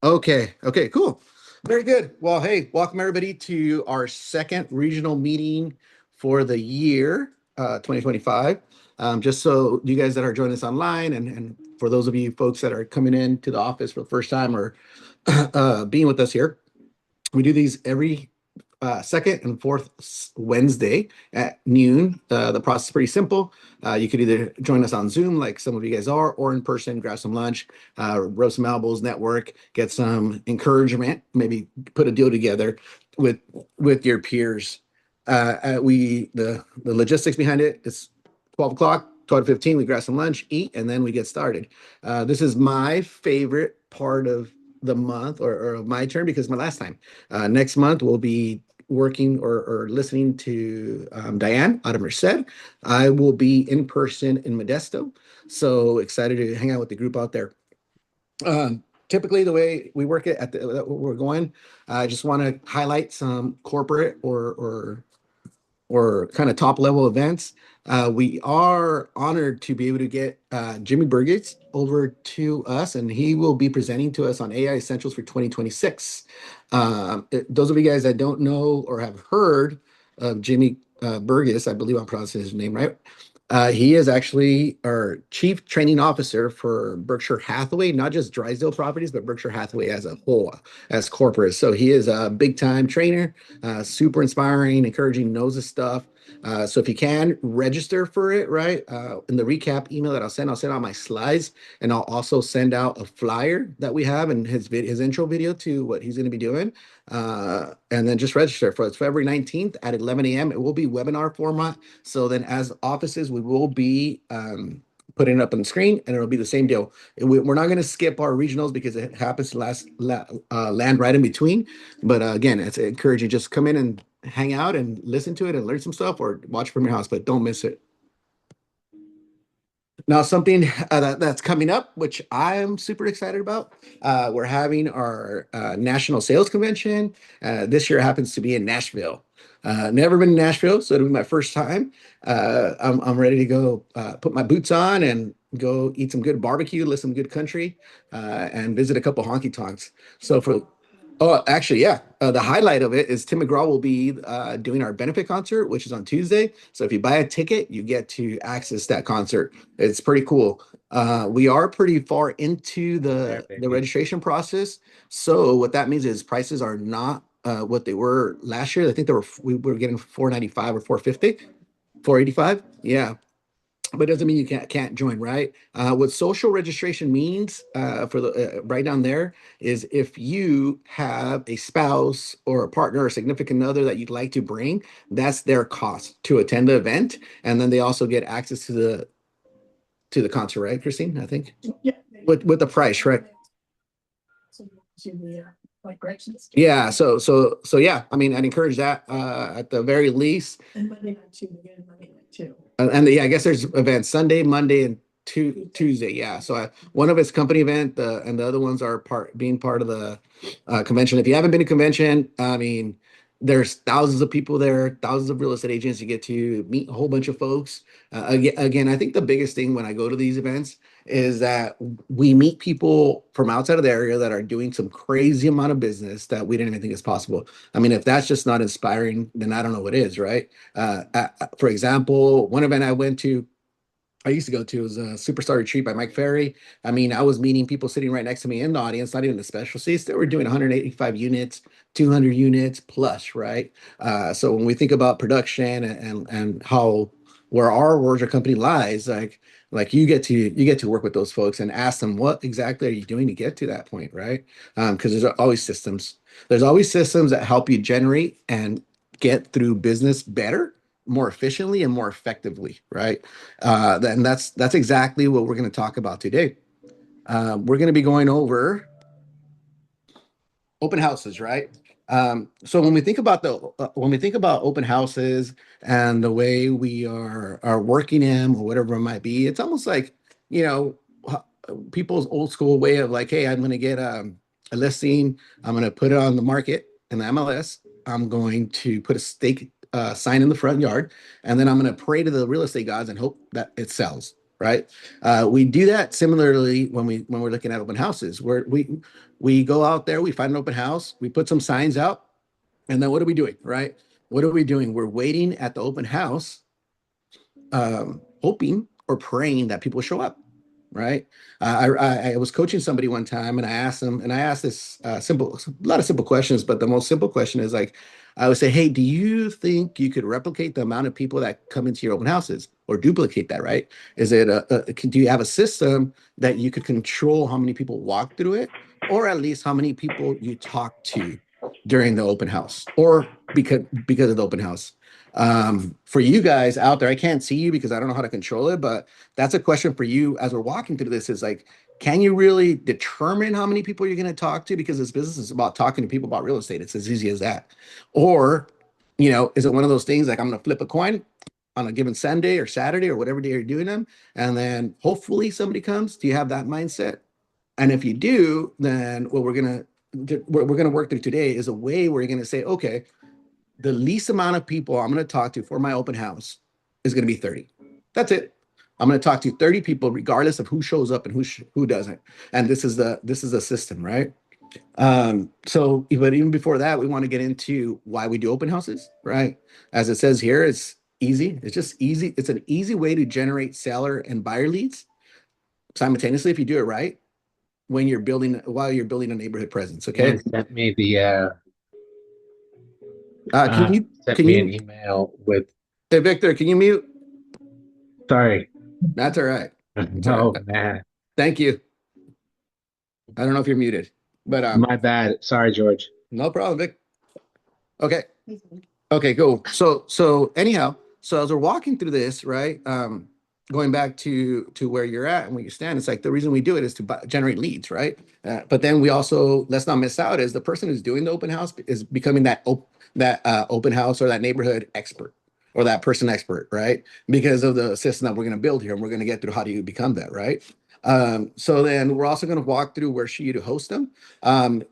Okay. Okay. Cool. Very good. Well, hey, welcome everybody to our second regional meeting for the year 2025. Just so you guys that are joining us online, and for those of you folks that are coming in to the office for the first time or being with us here, we do these every second and fourth Wednesday at noon. The process is pretty simple. You could either join us on Zoom, like some of you guys are, or in person, grab some lunch, roast some elbows, network, get some encouragement, maybe put a deal together with your peers. The logistics behind it is 12 o'clock. 12 to 15, we grab some lunch, eat, and then we get started. This is my favorite part of the month or my turn because my last time. Next month we'll be working or listening to Diane out of Merced. I will be in person in Modesto. So excited to hang out with the group out there. Typically, the way we work it we're going, I just want to highlight some corporate or kind of top level events. We are honored to be able to get Jimmy Burgess over to us, and he will be presenting to us on AI Essentials for 2026. Those of you guys that don't know or have heard of Jimmy Burgess, I believe I'm pronouncing his name right. He is actually our chief training officer for Berkshire Hathaway, not just Drysdale Properties, but Berkshire Hathaway as a whole, as corporate. So he is a big time trainer, super inspiring, encouraging, knows his stuff. So if you can register for it, right? In the recap email that I'll send out my slides, and I'll also send out a flyer that we have and his intro video to what he's going to be doing. And then just register for it's February 19th at 11 a.m. It will be webinar format. So then as offices, we will be putting it up on the screen, and it'll be the same deal. We're not going to skip our regionals because it happens to land right in between. But again, it's encouraging. Just come in and hang out and listen to it and learn some stuff, or watch from your house, but don't miss it. Now, something that's coming up, which I'm super excited about, we're having our national sales convention. This year happens to be in Nashville. Never been to Nashville, so it'll be my first time. I'm ready to go put my boots on and go eat some good barbecue, listen to good country, and visit a couple honky tonks. So for Oh, actually, yeah. The highlight of it is Tim McGraw will be doing our benefit concert, which is on Tuesday. So if you buy a ticket, you get to access that concert. It's pretty cool. We are pretty far into the registration process. So what that means is prices are not what they were last year. I think we were getting 495 or 450, 485. Yeah, but it doesn't mean you can't join, right? What social registration means for the right down there is if you have a spouse or a partner or significant other that you'd like to bring, that's their cost to attend the event, and then they also get access to the concert, right, Christine? I think Yeah. with the price, right? To the like corrections. Yeah. So yeah. I mean, I'd encourage that at the very least. And Monday night too, again, Monday night too. Yeah, I guess there's events Sunday, Monday, and Tuesday. Yeah, so one of it's company event, and the other ones are being part of the convention. If you haven't been to convention, I mean, there's thousands of people there, thousands of real estate agents. You get to meet a whole bunch of folks. Again, I think the biggest thing when I go to these events is that we meet people from outside of the area that are doing some crazy amount of business that we didn't even think is possible. I mean, if that's just not inspiring, then I don't know what is, right? For example, one event I used to go to was a Superstar Retreat by Mike Ferry. I mean, I was meeting people sitting right next to me in the audience, not even the special seats. They were doing 185 units, 200 units plus, right? So when we think about production and how where our Roger company lies, like you get to work with those folks and ask them what exactly are you doing to get to that point, right? Because there's always systems. There's always systems that help you generate and get through business better, more efficiently, and more effectively, right? And that's exactly what we're going to talk about today. We're going to be going over open houses, right? So when we think about open houses and the way we are working them or whatever it might be, it's almost like you know people's old school way of like, hey, I'm going to get a listing, I'm going to put it on the market in the MLS, I'm going to put a stake sign in the front yard, and then I'm going to pray to the real estate gods and hope that it sells. right? We do that similarly when we're looking at open houses, where we go out there, we find an open house, we put some signs out, and then what are we doing, right? What are we doing? We're waiting at the open house, hoping or praying that people show up, right? I was coaching somebody one time, and I asked them, and I asked this a lot of simple questions, but the most simple question is like, I would say, hey, do you think you could replicate the amount of people that come into your open houses, or duplicate that, right? Is it do you have a system that you could control how many people walk through it, or at least how many people you talk to during the open house, or because of the open house? For you guys out there, I can't see you because I don't know how to control it, but that's a question for you as we're walking through this, is like, can you really determine how many people you're going to talk to? Because this business is about talking to people about real estate. It's as easy as that. Or, is it one of those things like, I'm going to flip a coin on a given Sunday or Saturday or whatever day you're doing them, and then hopefully somebody comes? Do you have that mindset? And if you do, then what we're gonna work through today is a way where you're gonna say, okay, the least amount of people I'm going to talk to for my open house is going to be 30. That's it. I'm going to talk to 30 people regardless of who shows up and who doesn't. And this is a system, right? But even before that, we want to get into why we do open houses, right? As it says here, it's easy. It's just easy. It's an easy way to generate seller and buyer leads simultaneously if you do it right while you're building a neighborhood presence. Okay. And sent me Can you sent can me an you email with, hey Victor, can you mute? sorry. That's all right. It's all right. Oh man, Thank you. I don't know if you're muted, but my bad. Sorry, George. no problem, Vic. Okay. Okay, cool. So anyhow, so as we're walking through this, right? Going back to where you're at and where you stand, it's like the reason we do it is to generate leads, right? But then we also, let's not miss out, is the person who's doing the open house is becoming that open house or that neighborhood expert or that person expert, right? Because of the system that we're going to build here, and we're going to get through how do you become that, right? So then we're also going to walk through where should you to host them. I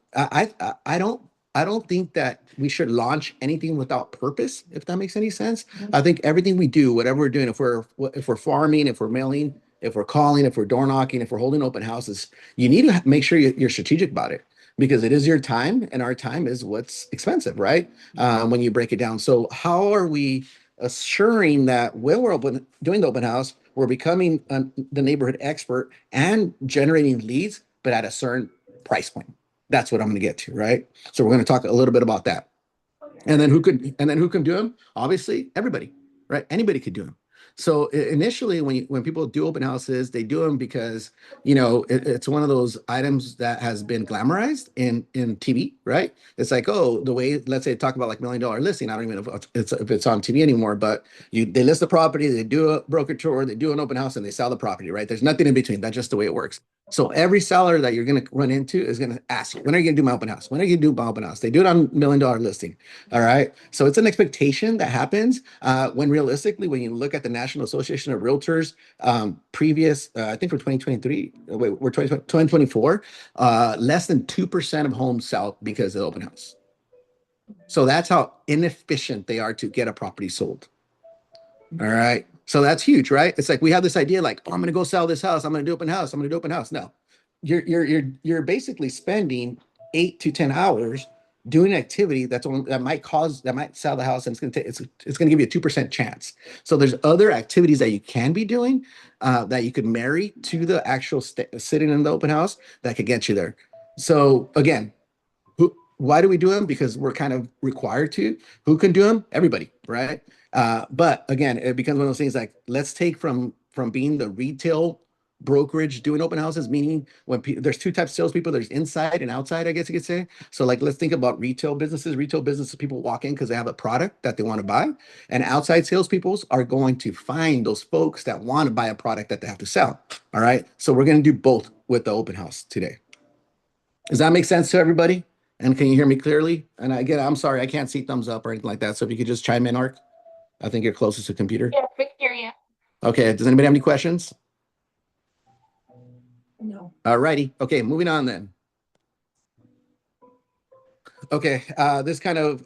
don't think that we should launch anything without purpose, if that makes any sense. I think everything we do, whatever we're doing, if we're farming, if we're mailing, if we're calling, if we're door knocking, if we're holding open houses, you need to make sure you're strategic about it, because it is your time, and our time is what's expensive, right? When you break it down. So how are we assuring that when we're doing the open house, we're becoming the neighborhood expert and generating leads, but at a certain price point? That's what I'm going to get to, right? So we're going to talk a little bit about that. And then who can do them? Obviously, everybody, right? Anybody could do them. So initially, when people do open houses, they do them because it's one of those items that has been glamorized in TV, right? It's like, oh, the way, let's say, talk about like $1 million listing. I don't even know if it's on TV anymore, but they list the property, they do a broker tour, they do an open house, and they sell the property, right? There's nothing in between. That's just the way it works. So every seller that you're going to run into is going to ask you, when are you going to do my open house? When are you going to do my open house? They do it on $1 million listing. All right. So it's an expectation that happens when realistically, when you look at the National Association of Realtors previous, I think for 2023, we're 2024, less than 2% of homes sell because of the open house. So that's how inefficient they are to get a property sold. All right. So that's huge, right? It's like we have this idea like, oh, I'm going to go sell this house. I'm going to do open house. I'm going to do open house. No, you're basically spending 8 to 10 hours doing an activity that might sell the house, and it's going to give you a 2% chance. So there's other activities that you can be doing that you could marry to the actual sitting in the open house that could get you there. So again, why do we do them? Because we're kind of required to. Who can do them? Everybody, right? But again, it becomes one of those things like, let's take from being the retail brokerage doing open houses, meaning when there's two types of salespeople, there's inside and outside, I guess you could say. So like, let's think about retail businesses. Retail businesses, people walk in because they have a product that they want to buy, and outside salespeople are going to find those folks that want to buy a product that they have to sell. All right. So we're going to do both with the open house today. Does that make sense to everybody? And can you hear me clearly? And again, I'm sorry, I can't see thumbs up or anything like that. So if you could just chime in, Ark. I think you're closest to computer. Yeah, we can hear you. Okay. Does anybody have any questions? No. All righty. Okay, moving on then. Okay, this kind of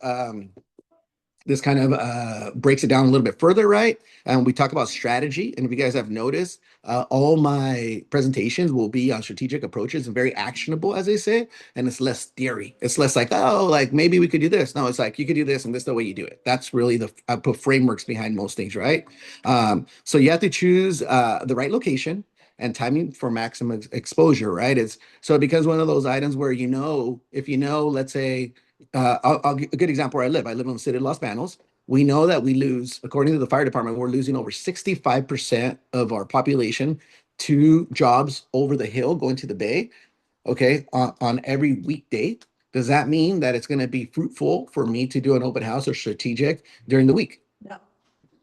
breaks it down a little bit further, right? And we talk about strategy. And if you guys have noticed, All my presentations will be on strategic approaches and very actionable, as they say, and it's less theory. It's less like, oh, like maybe we could do this. No, it's like you could do this, and this is the way you do it. That's really the I put frameworks behind most things, right? So you have to choose the right location and timing for maximum exposure, right? It's so it becomes one of those items where if you know, let's say, I'll give a good example where I live. I live in the city of Los Banos. We know that we lose, according to the fire department, we're losing over 65% of our population to jobs over the hill going to the bay, okay, on every weekday. Does that mean that it's going to be fruitful for me to do an open house or strategic during the week? No.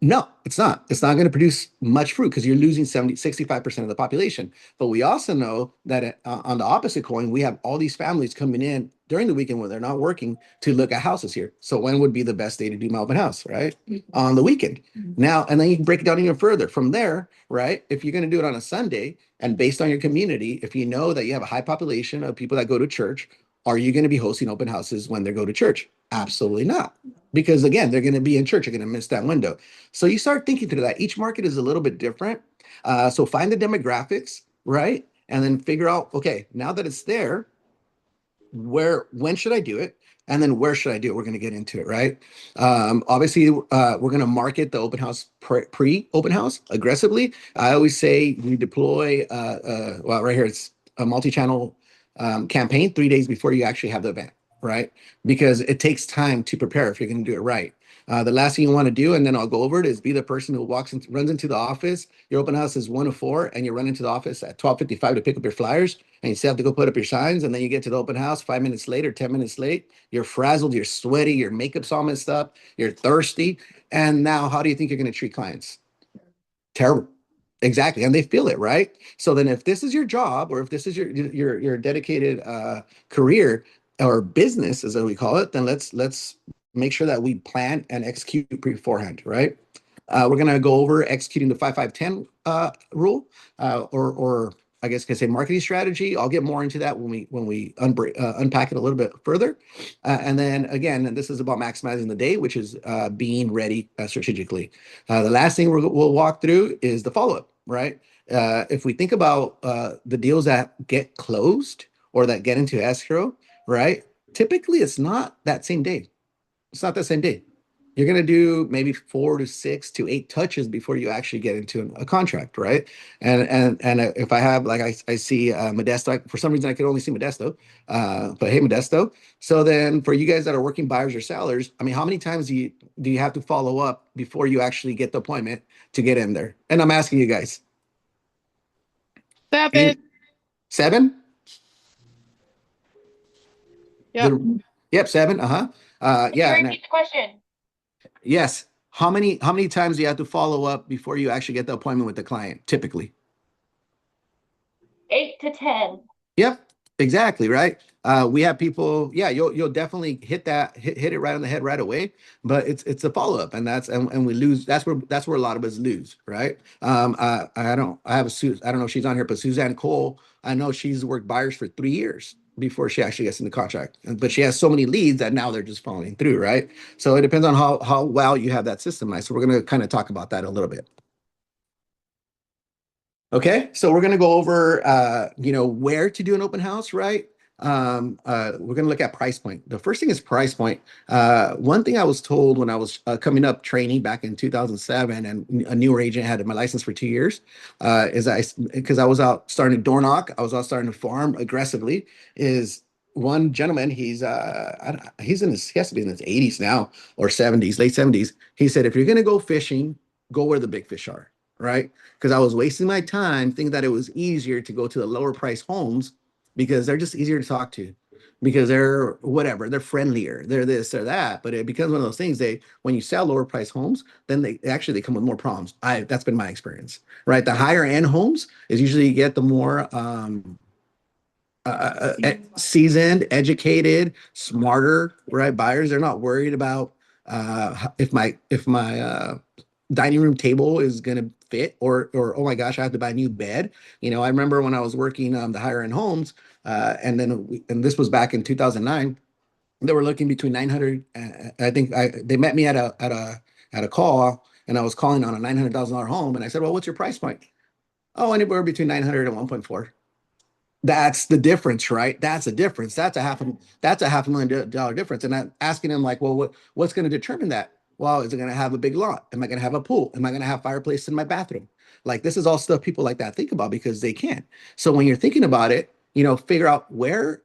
No, it's not. It's not going to produce much fruit because you're losing 65% of the population. But we also know that on the opposite coin, we have all these families coming in during the weekend when they're not working to look at houses here. So when would be the best day to do my open house, right? On the weekend. Now, and then you can break it down even further from there, right? If you're going to do it on a Sunday and based on your community, if you know that you have a high population of people that go to church, are you going to be hosting open houses when they go to church? Absolutely not. Because again, they're going to be in church. You're going to miss that window. So you start thinking through that. Each market is a little bit different. So find the demographics, right? And then figure out, okay, now that it's there, when should I do it? And then where should I do it? We're going to get into it, right? Obviously, we're going to market the open house pre-open house aggressively. I always say we deploy, well, right here, it's a multi-channel campaign 3 days before you actually have the event, right? Because it takes time to prepare if you're going to do it right. The last thing you want to do, and then I'll go over it, is be the person who runs into the office. Your open house is 1 to 4, and you run into the office at 12:55 to pick up your flyers, and you still have to go put up your signs, and then you get to the open house 5 minutes later, 10 minutes late. You're frazzled, you're sweaty, your makeup's all messed up, you're thirsty, and now how do you think you're going to treat clients? Terrible. Exactly, and they feel it, right? So then, if this is your job, or if this is your dedicated career or business, as we call it, then let's make sure that we plan and execute beforehand, right? We're gonna go over executing the 5-5-10 rule, or I guess I could say marketing strategy. I'll get more into that when we unpack it a little bit further. And then again, and this is about maximizing the day, which is being ready strategically. The last thing we'll walk through is the follow-up, right? If we think about the deals that get closed or that get into escrow, right? Typically, it's not that same day. It's not the same day. You're going to do maybe 4 to 6 to 8 touches before you actually get into a contract, right? And if I have, like, I see Modesto, for some reason I could only see Modesto, but hey, Modesto. So then for you guys that are working buyers or sellers, I mean, how many times do you have to follow up before you actually get the appointment to get in there? And I'm asking you guys. 7. 7? Yep. Yep, 7. Uh-huh. Can you Yeah. repeat the question? Yes. How many times do you have to follow up before you actually get the appointment with the client, typically? 8 to 10. Yep, exactly, right. We have people, yeah, you'll definitely hit it right on the head right away, but it's a follow-up, and we lose. That's where a lot of us lose, right? I don't know if she's on here, but Suzanne Cole, I know she's worked buyers for 3 years before she actually gets in the contract. But she has so many leads that now they're just following through, right? So it depends on how well you have that system. So we're gonna kind of talk about that a little bit. Okay, so we're gonna go over where to do an open house, right? We're gonna look at price point. The first thing is price point. One thing I was told when I was coming up training back in 2007, and a newer agent had my license for 2 years, because I was out starting to door knock, I was out starting to farm aggressively. Is one gentleman, he has to be in his 80s now or 70s, late 70s. He said, if you're gonna go fishing, go where the big fish are, right? Because I was wasting my time thinking that it was easier to go to the lower price homes because they're just easier to talk to, because they're whatever, they're friendlier, they're this, they're that. But it becomes one of those things, when you sell lower price homes, then they come with more problems. That's been my experience, right? The higher end homes is usually you get the more seasoned, educated, smarter, right? Buyers, they're not worried about if my dining room table is going to fit, or oh my gosh, I have to buy a new bed. I remember when I was working the higher end homes, and this was back in 2009. They were looking between 900. I think they met me at a call, and I was calling on a $900,000 home, and I said, well, what's your price point? Oh, anywhere between 900 and 1.4. That's the difference, right? That's a difference. That's a half a million dollar difference. And I'm asking him like, well, what's going to determine that? Well, is it going to have a big lot? Am I going to have a pool? Am I going to have fireplace in my bathroom? Like this is all stuff people like that think about because they can't. So when you're thinking about it, figure out where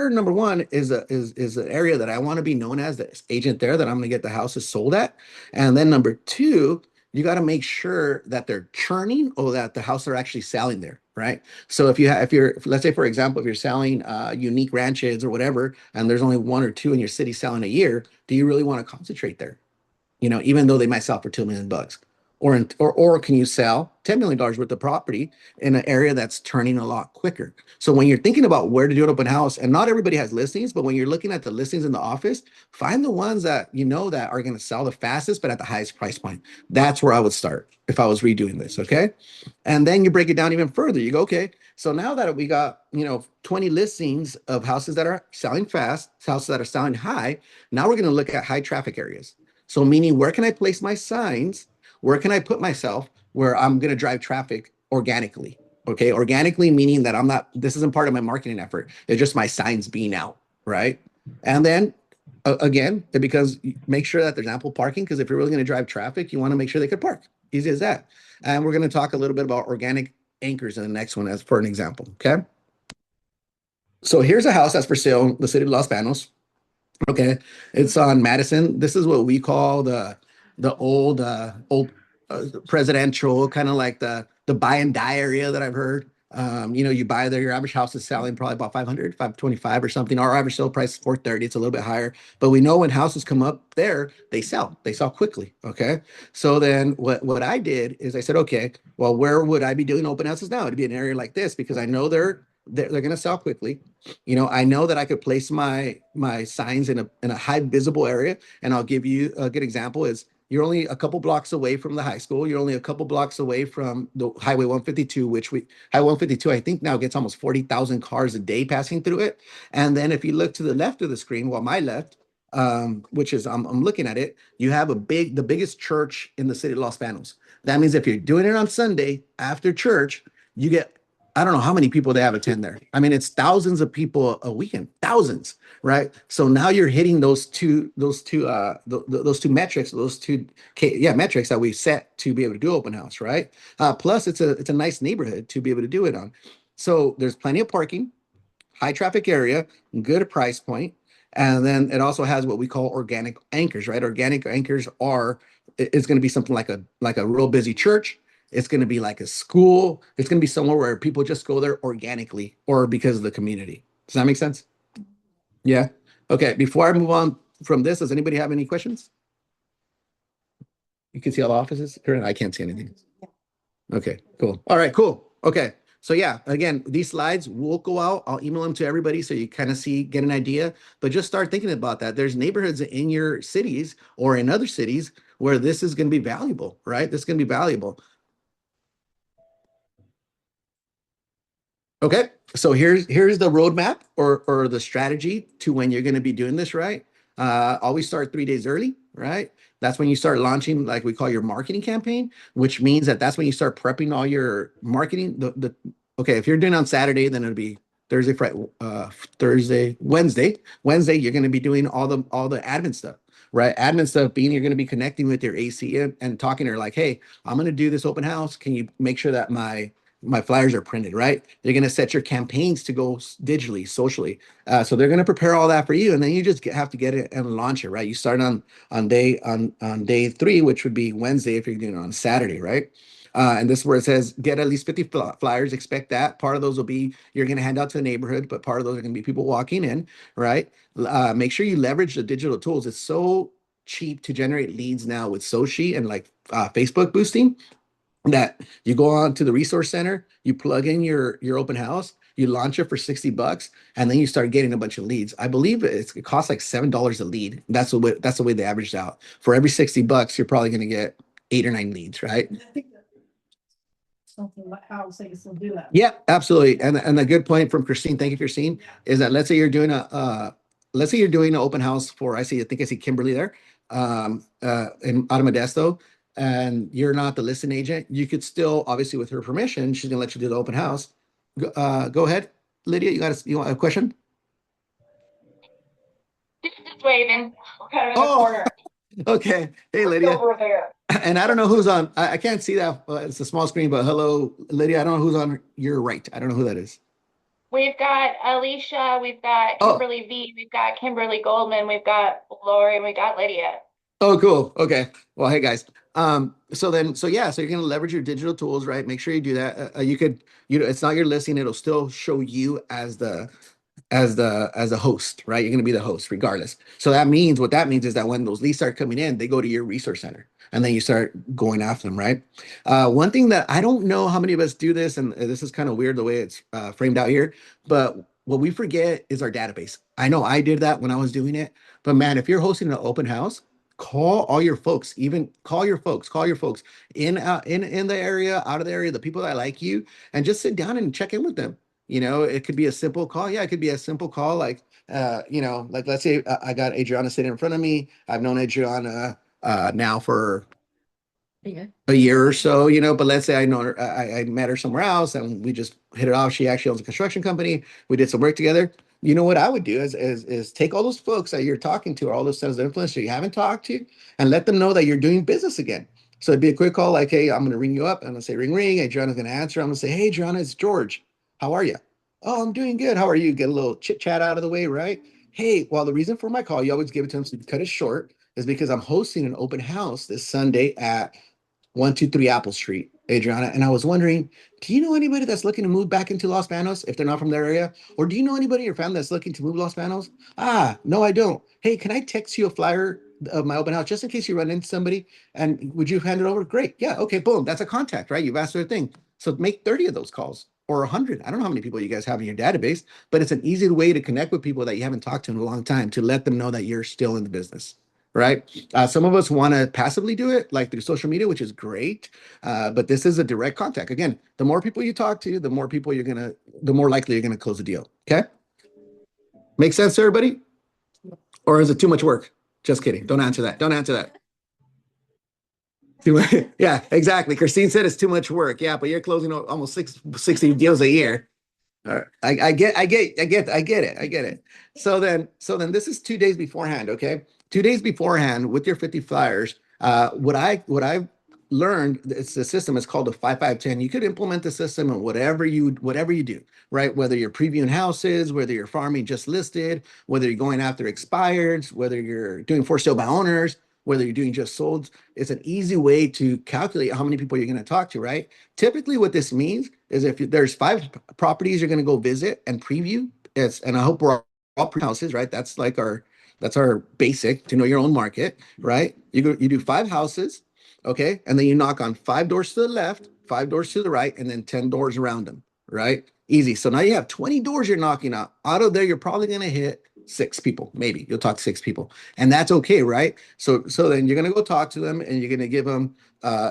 number one is an area that I want to be known as the agent there that I'm going to get the houses sold at, and then number two, you got to make sure that they're churning or that the house are actually selling there, right? So if you're let's say for example if you're selling unique ranches or whatever, and there's only one or two in your city selling a year, do you really want to concentrate there? Even though they might sell for $2 million. Or can you sell $10 million worth of property in an area that's turning a lot quicker? So when you're thinking about where to do an open house, and not everybody has listings, but when you're looking at the listings in the office, find the ones that that are going to sell the fastest, but at the highest price point. That's where I would start if I was redoing this. Okay. And then you break it down even further. You go, okay, so now that we got, 20 listings of houses that are selling fast, houses that are selling high, now we're going to look at high traffic areas. So meaning where can I place my signs? Where can I put myself where I'm going to drive traffic organically? Okay. Organically, meaning that this isn't part of my marketing effort. It's just my signs being out. Right. And then again, because make sure that there's ample parking. Because if you're really going to drive traffic, you want to make sure they could park. Easy as that. And we're going to talk a little bit about organic anchors in the next one as for an example. Okay. So here's a house that's for sale in the city of Los Banos. Okay, it's on Madison. This is what we call the old presidential kind of like the buy and die area that I've heard. You buy there, your average house is selling probably about 500, 525 or something. Our average sale price is 430. It's a little bit higher, but we know when houses come up there, they sell quickly. Okay. So then what I did is I said, okay, well, where would I be doing open houses now? It'd be an area like this because I know they're going to sell quickly. I know that I could place my signs in a high visible area. And I'll give you a good example is you're only a couple blocks away from the high school. You're only a couple blocks away from the Highway 152, Highway 152, I think now gets almost 40,000 cars a day passing through it. And then if you look to the left of the screen, well, my left, which is I'm looking at it, you have the biggest church in the city of Los Banos. That means if you're doing it on Sunday after church, you get I don't know how many people they have attend there. I mean, it's thousands of people a weekend, thousands, right? So now you're hitting those two metrics, metrics that we set to be able to do open house, right? Plus, it's a nice neighborhood to be able to do it on. So there's plenty of parking, high traffic area, good price point, and then it also has what we call organic anchors, right? Organic anchors it's going to be something like a real busy church. It's going to be like a school. It's going to be somewhere where people just go there organically or because of the community. Does that make sense? Yeah. Okay. Before I move on from this, does anybody have any questions? You can see all the offices. I can't see anything. Okay, cool. All right, cool. Okay. So yeah, again, these slides will go out. I'll email them to everybody so you kind of get an idea, but just start thinking about that. There's neighborhoods in your cities or in other cities where this is going to be valuable, right? This is going to be valuable. Okay, so here's the roadmap or the strategy to when you're going to be doing this, right? Always start 3 days early, right? That's when you start launching, like we call your marketing campaign, which means that's when you start prepping all your marketing. Okay, if you're doing it on Saturday, then it'll be Thursday, Friday, Thursday, Wednesday. Wednesday, you're going to be doing all the admin stuff, right? Admin stuff being you're going to be connecting with your AC and talking to her like, hey, I'm going to do this open house. Can you make sure that my flyers are printed, right? They're going to set your campaigns to go digitally, socially. So they're going to prepare all that for you. And then you just have to get it and launch it, right? You start on day 3, which would be Wednesday if you're doing it on Saturday, right? And this is where it says get at least 50 flyers. Expect that. Part of those will be you're going to hand out to the neighborhood, but part of those are going to be people walking in, right? Make sure you leverage the digital tools. It's so cheap to generate leads now with Sochi and like Facebook boosting that you go on to the resource center, you plug in your open house, you launch it for $60, and then you start getting a bunch of leads. I believe it costs like $7 a lead. That's the way they averaged out. For every $60, you're probably going to get 8 or 9 leads, right? I think that something like how they can still do that. Yeah, absolutely. And a good point from Christine, thank you, Christine, is that let's say you're doing an open house for I think I see Kimberly there in Out of Modesto. and you're not the listing agent, you could still, obviously with her permission, she's gonna let you do the open house. Go ahead, Lydia, you want a question? Just waving, kind of in the Oh, corner. okay. Hey, Lydia. Over there. And I don't know who's on. I can't see that. It's a small screen, but hello, Lydia. I don't know who's on your right. I don't know who that is. We've got Alicia, we've got Oh, Kimberly V, we've got Kimberly Goldman, we've got Lori, and we got Lydia. oh, cool. Okay. Well, hey guys. So yeah, so you're gonna leverage your digital tools, right? Make sure you do that. You could, it's not your listing. It'll still show you as the host, right? You're going to be the host regardless. So that means what that means is that when those leads start coming in, they go to your resource center and then you start going after them, right? One thing that I don't know how many of us do this, and this is kind of weird the way it's framed out here, but what we forget is our database. I know I did that when I was doing it, but man, if you're hosting an open house, call all your folks, even call your folks in the area, out of the area, the people that like you, and just sit down and check in with them. It could be a simple call. Yeah, it could be a simple call. Like, like let's say I got Adriana sitting in front of me. I've known Adriana now for a year or so, but let's say I know her, I met her somewhere else and we just hit it off. She actually owns a construction company. We did some work together. You know what I would do is take all those folks that you're talking to, or all those centers of influence that you haven't talked to, and let them know that you're doing business again. So it'd be a quick call, like, hey, I'm going to ring you up. I'm going to say, ring, ring. Adriana's going to answer. I'm going to say, hey, Adriana, it's George. How are you? Oh, I'm doing good. How are you? Get a little chit chat out of the way, right? Hey, well, the reason for my call, you always give it to them so you cut it short, is because I'm hosting an open house this Sunday at 123 Apple Street, Adriana. And I was wondering, do you know anybody that's looking to move back into Los Banos if they're not from their area? Or do you know anybody in your family that's looking to move Los Banos? Ah, no, I don't. Hey, can I text you a flyer of my open house just in case you run into somebody? And would you hand it over? Great. Yeah. Okay. Boom. That's a contact, right? You've asked for a thing. So make 30 of those calls or 100. I don't know how many people you guys have in your database, but it's an easy way to connect with people that you haven't talked to in a long time, to let them know that you're still in the business. Right. Some of us want to passively do it, like through social media, which is great. But this is a direct contact. Again, the more people you talk to, the more people the more likely you're going to close a deal. Okay. Make sense to everybody? Or is it too much work? Just kidding. Don't answer that. Don't answer that. Yeah, exactly. Christine said it's too much work. Yeah, but you're closing almost 60 deals a year. All right. I get it. So then this is 2 days beforehand. Okay. 2 days beforehand with your 50 flyers. What I've learned, it's a system, it's called a 5-5-10. You could implement the system in whatever you do, right? Whether you're previewing houses, whether you're farming just listed, whether you're going after expireds, whether you're doing for sale by owners, whether you're doing just sold. It's an easy way to calculate how many people you're going to talk to, right? Typically what this means is if there's 5 properties you're going to go visit and preview, and I hope we're all pre houses, right? That's our basic to know your own market, right? You do 5 houses, okay? And then you knock on 5 doors to the left, 5 doors to the right, and then 10 doors around them, right? Easy. So now you have 20 doors you're knocking out. Out of there, you're probably going to hit 6 people, maybe. You'll talk to 6 people, and that's okay, right? So then you're going to go talk to them, and you're going to give them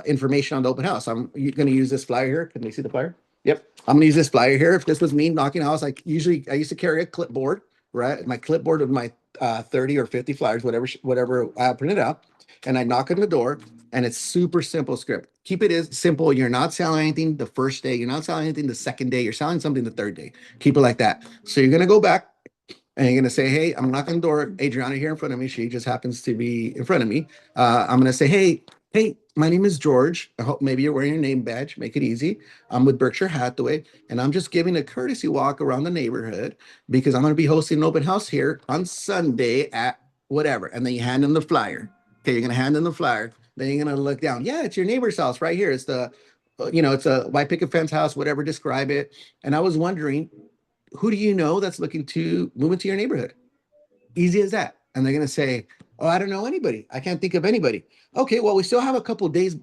information on the open house. I'm going to use this flyer here. Can they see the flyer? Yep. I'm going to use this flyer here. If this was me knocking house, I used to carry a clipboard, right? My clipboard of my 30 or 50 flyers, whatever I printed out, and I knock on the door, and it's super simple script. Keep it as simple. You're not selling anything the first day. You're not selling anything the second day. You're selling something the third day. Keep it like that. So you're going to go back and you're going to say, hey, I'm knocking on the door. Adriana here in front of me. She just happens to be in front of me. I'm going to say, hey, my name is George. I hope maybe you're wearing your name badge. Make it easy. I'm with Berkshire Hathaway, and I'm just giving a courtesy walk around the neighborhood because I'm going to be hosting an open house here on Sunday at whatever. And then you hand them the flyer. Okay, you're going to hand them the flyer. Then you're going to look down. Yeah, it's your neighbor's house right here. It's it's a white picket fence house, whatever, describe it. And I was wondering, who do you know that's looking to move into your neighborhood? Easy as that. And they're going to say, oh, I don't know anybody. I can't think of anybody. Okay, well, we still have a couple of days,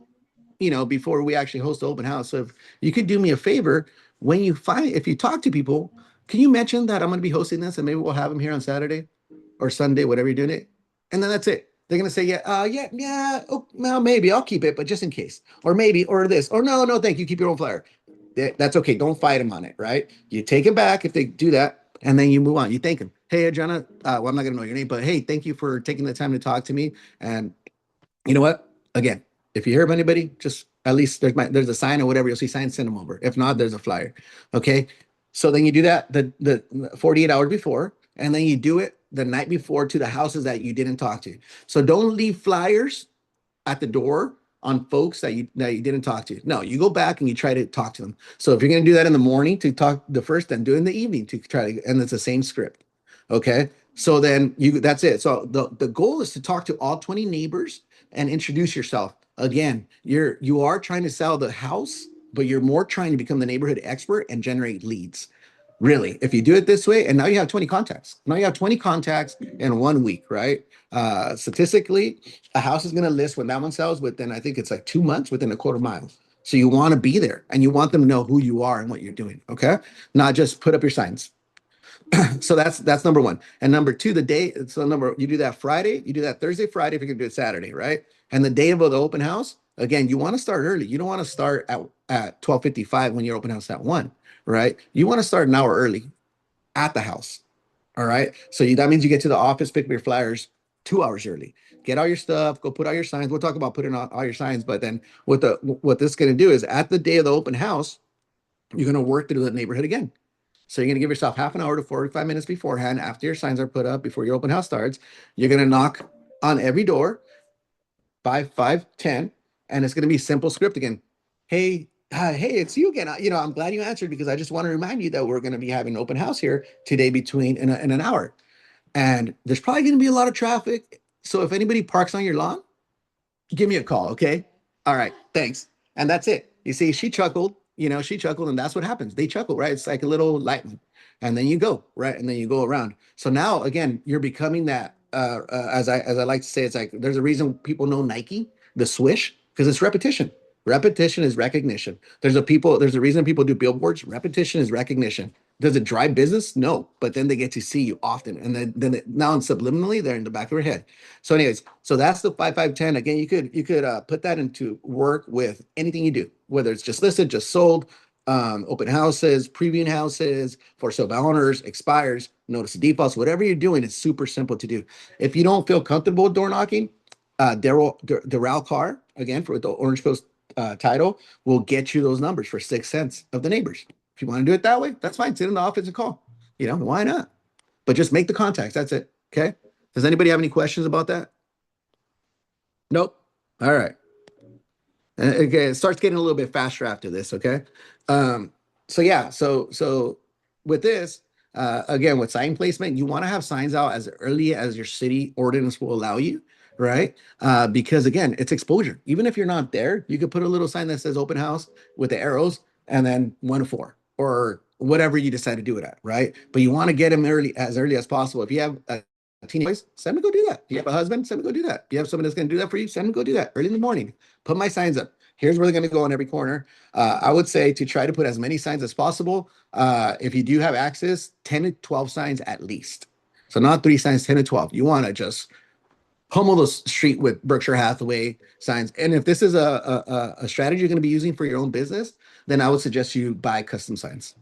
before we actually host the open house. So if you could do me a favor, if you talk to people, can you mention that I'm going to be hosting this and maybe we'll have them here on Saturday or Sunday, whatever you're doing it. And then that's it. They're going to say, yeah. Oh, well, maybe I'll keep it, but just in case, or maybe, or this, or no, thank you. Keep your own flyer. That's okay. Don't fight them on it, right? You take it back if they do that, and then you move on. You thank them. Hey, Adriana, well, I'm not going to know your name, but hey, thank you for taking the time to talk to me. And you know what? Again, If you hear of anybody, just at least there's a sign or whatever. You'll see signs, send them over. If not, there's a flyer. Okay. So then you do that the 48 hours before, and then you do it the night before to the houses that you didn't talk to. So don't leave flyers at the door on folks that you didn't talk to. No, you go back and you try to talk to them. So if you're going to do that in the morning to talk the first, then do it in the evening to try to, and it's the same script. Okay. So then that's it. So the goal is to talk to all 20 neighbors and introduce yourself. Again, you are trying to sell the house, but you're more trying to become the neighborhood expert and generate leads. Really, if you do it this way, and now you have 20 contacts. Now you have 20 contacts in 1 week, right? Statistically, a house is going to list when that one sells within, I think it's like 2 months, within a quarter mile. So you want to be there and you want them to know who you are and what you're doing. Okay. Not just put up your signs. So that's number one. And number two, you do that Friday, you do that Thursday, Friday, if you're gonna do it Saturday, right? And the day of the open house, again, you want to start early. You don't want to start at 12:55 when your open house at 1, right? You want to start an hour early at the house. All right. So that means you get to the office, pick up your flyers 2 hours early. Get all your stuff, go put all your signs. We'll talk about putting on all your signs, but then what this is going to do is at the day of the open house, you're going to work through the neighborhood again. So you're going to give yourself half an hour to 45 minutes beforehand, after your signs are put up, before your open house starts. You're going to knock on every door, 5, 10, and it's going to be simple script again. Hey, it's you again. I'm glad you answered because I just want to remind you that we're going to be having an open house here today in an hour. And there's probably going to be a lot of traffic. So if anybody parks on your lawn, give me a call. Okay. All right. Thanks. And that's it. You see, she chuckled, and that's what happens. They chuckle, right? It's like a little lightning. And then you go, right? And then you go around. So now again, you're becoming that, as I like to say, it's like, there's a reason people know Nike, the swish, because it's repetition. Repetition is recognition. There's a reason people do billboards. Repetition is recognition. Does it drive business? No, but then they get to see you often, and then now subliminally they're in the back of their head. So, anyways, so that's the 5-5-10. Again, you could put that into work with anything you do, whether it's just listed, just sold, open houses, previewing houses, for sale by owners, expires, notice of defaults, whatever you're doing. It's super simple to do. If you don't feel comfortable with door knocking, Daryl Carr, again for the Orange Coast title, will get you those numbers for 6 cents of the neighbors. If you want to do it that way, that's fine. Sit in the office and call. Why not? But just make the contacts. That's it. Okay. Does anybody have any questions about that? Nope. All right. Okay. It starts getting a little bit faster after this. Okay. So yeah. So with this, again, with sign placement, you want to have signs out as early as your city ordinance will allow you. Right. Because again, it's exposure. Even if you're not there, you could put a little sign that says open house with the arrows and then 1 to 4 or whatever you decide to do it at. Right. But you want to get them early as possible. If you have a teenage, send them to go do that. If you have a husband, send them to go do that. If you have someone that's going to do that for you, send them to go do that early in the morning. Put my signs up. Here's where they're going to go on every corner. I would say to try to put as many signs as possible. If you do have access, 10 to 12 signs at least. So not 3 signs, 10 to 12. You want to just pummel the street with Berkshire Hathaway signs. And if this is a strategy you're going to be using for your own business, then I would suggest you buy custom signs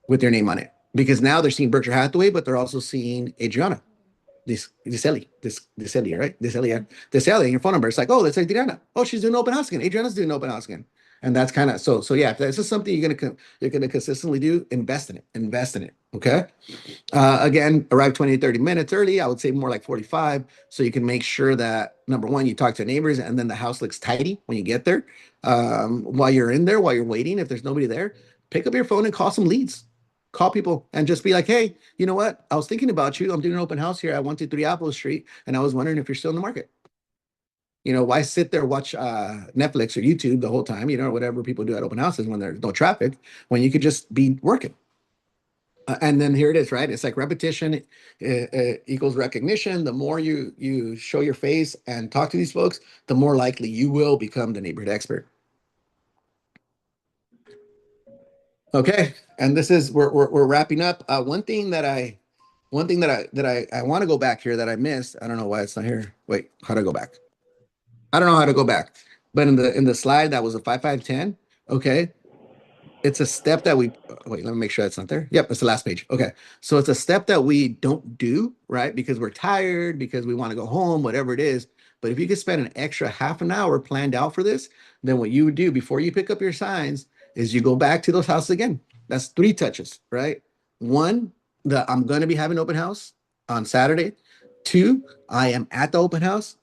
with your name on it. Because now they're seeing Berkshire Hathaway, but they're also seeing Adriana. Deselli, right? Deselli, and your phone number. It's like, oh, that's Adriana. Oh, she's doing open house again. Adriana's doing open house again. And that's kind of, so yeah, if this is something you're going to consistently do, invest in it. Okay. Again, arrive 20 to 30 minutes early. I would say more like 45. So you can make sure that number one, you talk to neighbors and then the house looks tidy when you get there. While you're in there, while you're waiting, if there's nobody there, pick up your phone and call some leads. Call people and just be like, hey, you know what? I was thinking about you. I'm doing an open house here at 123 Apple Street. And I was wondering if you're still in the market. Why sit there, watch Netflix or YouTube the whole time, or whatever people do at open houses when there's no traffic, when you could just be working. And then here it is, right? It's like repetition equals recognition. The more you show your face and talk to these folks, the more likely you will become the neighborhood expert. Okay, and this is we're wrapping up. One thing that I want to go back here that I missed. I don't know why it's not here. Wait, how do I go back? I don't know how to go back, but in the slide that was a 5-5-10. Okay, it's a step that we wait. Let me make sure that's not there. Yep, it's the last page. Okay, so it's a step that we don't do, right? Because we're tired, because we want to go home, whatever it is. But if you could spend an extra half an hour planned out for this, then what you would do before you pick up your signs is you go back to those houses again. That's 3 touches, right? One, I'm going to be having open house on Saturday. 2, I am at the open house.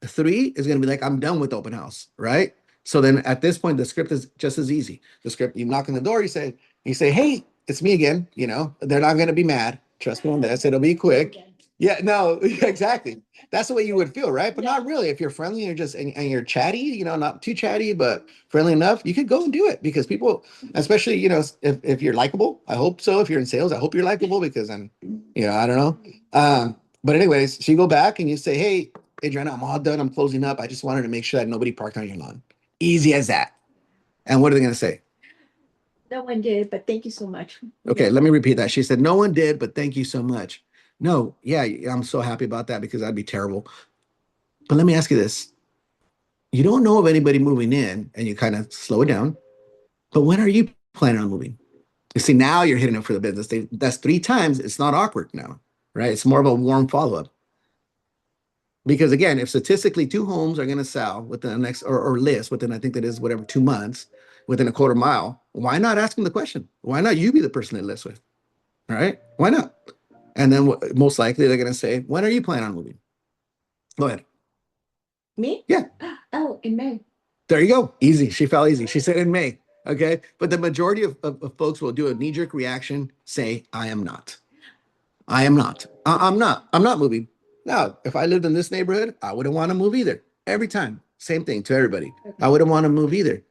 3 is going to be like, I'm done with the open house, right? So then at this point, the script is just as easy. The script, you knock on the door, you say, hey, it's me again. You know, they're not going to be mad. Trust me on this. It'll be quick. Yeah, no, exactly. That's the way you would feel, right? But not really. If you're friendly and you're just and you're chatty, you know, not too chatty, but friendly enough, you could go and do it because people, especially, you know, if you're likable, I hope so. If you're in sales, I hope you're likable because I'm, you know, I don't know. But anyways, so you go back and you say, hey, Adriana, I'm all done. I'm closing up. I just wanted to make sure that nobody parked on your lawn. Easy as that. And what are they going to say? No one did, but thank you so much. Okay, let me repeat that. She said, no one did, but thank you so much. No, yeah, I'm so happy about that because that'd be terrible. But let me ask you this. You don't know of anybody moving in and you kind of slow it down. But when are you planning on moving? You see, now you're hitting it for the business. That's 3 times. It's not awkward now, right? It's more of a warm follow-up. Because again, if statistically 2 homes are going to sell within the next or list within, I think that is whatever, 2 months, within a quarter mile, why not ask them the question? Why not you be the person they list with? All right? Why not? And then most likely they're going to say, when are you planning on moving? Go ahead. Me? Yeah. Oh, in May. There you go. Easy. She fell easy. She said in May. Okay. But the majority of folks will do a knee-jerk reaction, say, I am not. I am not. I'm not. I'm not moving. Now, if I lived in this neighborhood, I wouldn't want to move either. Every time. Same thing to everybody. I wouldn't want to move either.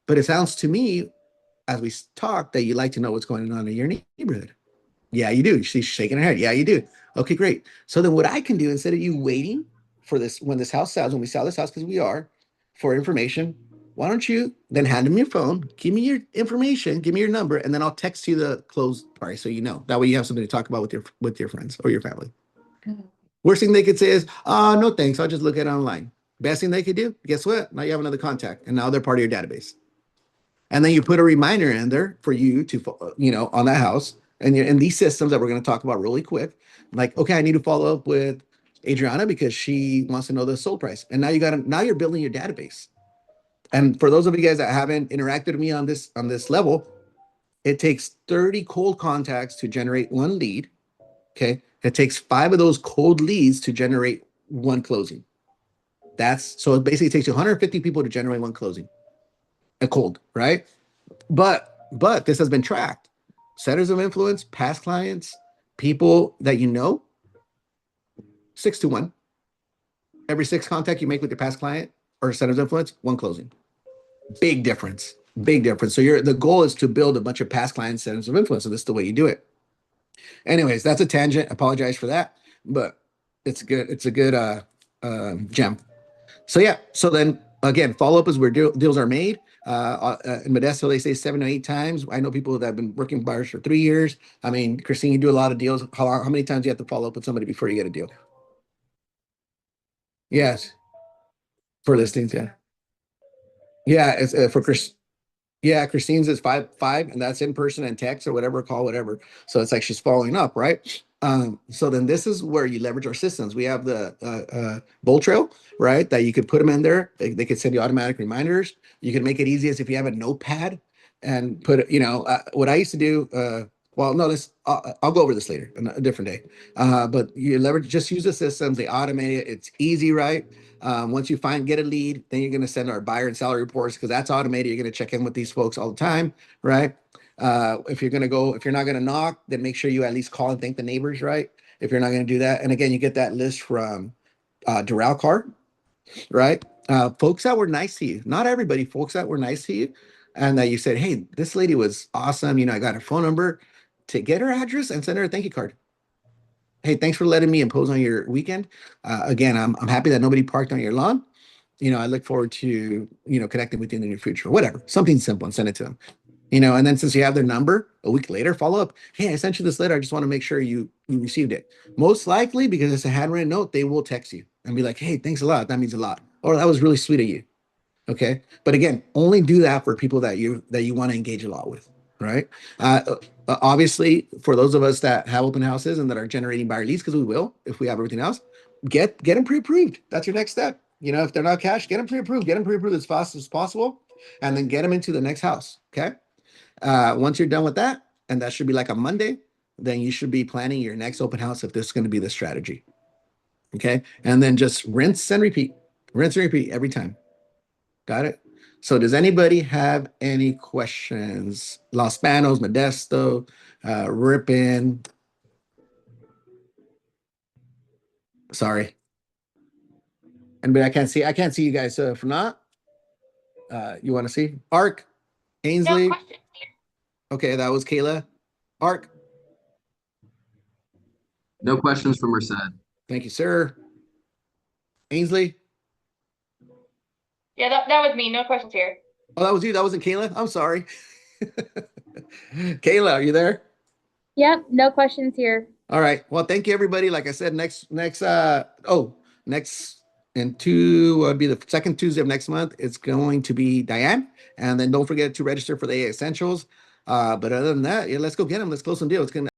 But it sounds to me, as we talk, that you like to know what's going on in your neighborhood. Yeah, you do. She's shaking her head. Yeah, you do. Okay, great. So then what I can do, instead of you waiting for this, when this house sells, when we sell this house, because we are, for information, why don't you then hand me your phone, give me your information, give me your number, and then I'll text you the closed price so you know. That way you have something to talk about with your friends or your family. Worst thing they could say is, no thanks, I'll just look at it online. Best thing they could do, guess what? Now you have another contact, and now they're part of your database. And then you put a reminder in there for you to, you know, on that house. And you're in these systems that we're going to talk about really quick, like, okay, I need to follow up with Adriana because she wants to know the sold price. And now now you're building your database. And for those of you guys that haven't interacted with me on this level, it takes 30 cold contacts to generate 1 lead. Okay. It takes 5 of those cold leads to generate 1 closing. So it basically takes 150 people to generate 1 closing. A cold, right? But this has been tracked. Centers of influence, past clients, people that you know, 6 to 1. Every 6 contact you make with your past client or centers of influence, 1 closing. Big difference. Big difference. So the goal is to build a bunch of past client centers of influence. So this is the way you do it. Anyways, that's a tangent. Apologize for that, but it's good. It's a good gem. So yeah. So then again, follow up is where deals are made. In Modesto, they say 7 to 8 times. I know people that have been working buyers for 3 years. I mean, Christine, you do a lot of deals. How many times do you have to follow up with somebody before you get a deal? Yes. For listings, yeah. Yeah, it's for Chris. Yeah, Christine's is 5, and that's in person and text or whatever, call, whatever. So it's like she's following up, right? So then this is where you leverage our systems. We have the Bolt Trail, right? That you could put them in there. They could send you automatic reminders. You can make it easy as if you have a notepad and put, you know, what I used to do. Well, no, I'll go over this later, a different day. But you leverage, just use the systems. They automate it. It's easy, right? Once you get a lead, then you're going to send our buyer and seller reports because that's automated. You're going to check in with these folks all the time, right? If you're not going to knock, then make sure you at least call and thank the neighbors, right? If you're not going to do that. And again, you get that list from Doral Card, right? Folks that were nice to you, not everybody, folks that were nice to you. And that you said, hey, this lady was awesome. You know, I got her phone number to get her address and send her a thank you card. Hey, thanks for letting me impose on your weekend. Again, I'm happy that nobody parked on your lawn. You know, I look forward to, you know, connecting with you in the near future, whatever, something simple, and send it to them. You know, and then since you have their number, a week later, follow up. Hey, I sent you this letter. I just want to make sure you received it. Most likely, because it's a handwritten note, they will text you and be like, hey, thanks a lot. That means a lot. Or that was really sweet of you. Okay. But again, only do that for people that you want to engage a lot with. Right. Obviously, for those of us that have open houses and that are generating buyer leads, because we will, if we have everything else, get them pre-approved. That's your next step. You know, if they're not cash, get them pre-approved. Get them pre-approved as fast as possible, and then get them into the next house. Okay. Once you're done with that, and that should be like a Monday, then you should be planning your next open house if this is going to be the strategy. Okay. And then just rinse and repeat every time. Got it? So does anybody have any questions? Los Banos, Modesto, Ripon. Sorry. Anybody I can't see you guys. So if not, you want to see? Ark, No Ainsley. question here. Okay, that was Kayla. Ark, No questions from Merced. thank you, sir. Ainsley. Yeah, that was me. No questions here. Oh, that was you. That wasn't Kayla. I'm sorry. Kayla, are you there? Yep, no questions here. All right. Well, thank you, everybody. Like I said, next in two would be the second Tuesday of next month. It's going to be Diane, and then don't forget to register for the AA Essentials. But other than that, yeah, let's go get them. Let's close some deals. It's gonna